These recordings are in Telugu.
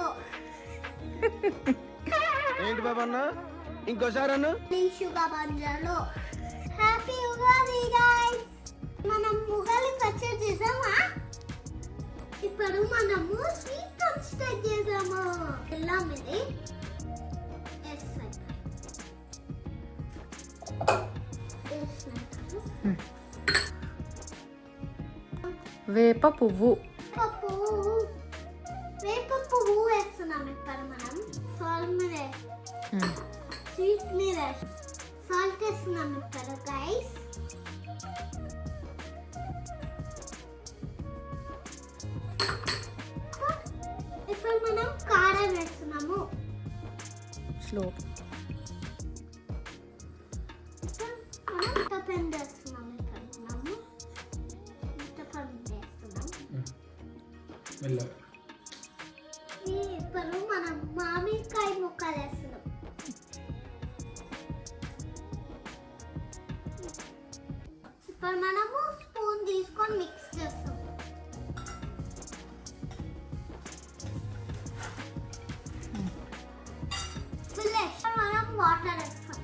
శుభాకాంక్షలు. ఏంటి బాబా అన్న ఇంకోసారి అన్న శుభాకాంక్షలు. Happy Ugadi guys. మనం ఉగాది పచ్చడి చేసామా? ఇప్పుడు మనము స్వీట్ కార్న్ స్టార్ట్ చేసాము. బెల్లం ఇది వేప పువ్వు వేస్తున్నాం. ఇప్పుడు మనం సాల్ట్ మీద స్వీట్ మీద సాల్ట్ వేస్తున్నాం. ఇప్పుడు గైస్ ఇప్పుడు మనం కారం వేస్తున్నాము. స్లో చింతపండు వేస్తున్నాము. చింతపండు వేస్తున్నాం. ఇప్పుడు మనం మామిడికాయ ముక్కలు వేస్తున్నాం. ఇప్పుడు మనము స్పూన్ తీసుకొని మిక్స్ చేస్తాం. మనం వాటర్ వేస్తాం.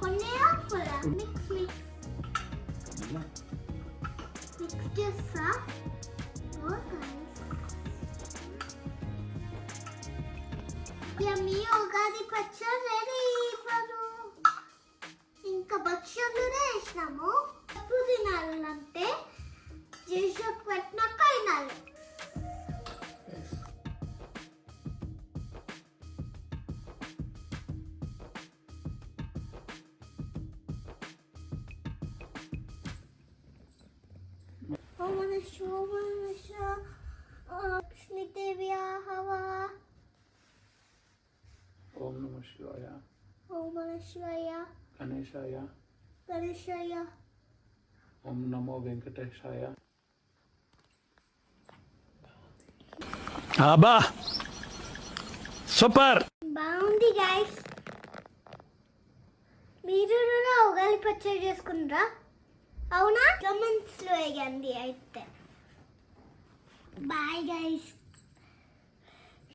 కొన్ని మిక్స్ చేస్తా. మీ ఉగాది పచ్చడి రెడీ. ఇప్పుడు ఇంకా భక్ష్యాలు వేసినాము. ఎప్పుడు తినాలంటే చేసి పెట్టినాక తినాలి. ఓం నమః శివాయ. ఓం నమః శివాయ. గణేశాయ. గణేశాయ. ఓం నమో వెంకటేశాయ. అబ్బా సూపర్. బాగుంది గైస్. మీరు కూడా ఉగాది పచ్చడి చేసుకుంటారా? అవునా? కమెంట్స్ లో వేయండి. అయితే బాయ్ గైస్.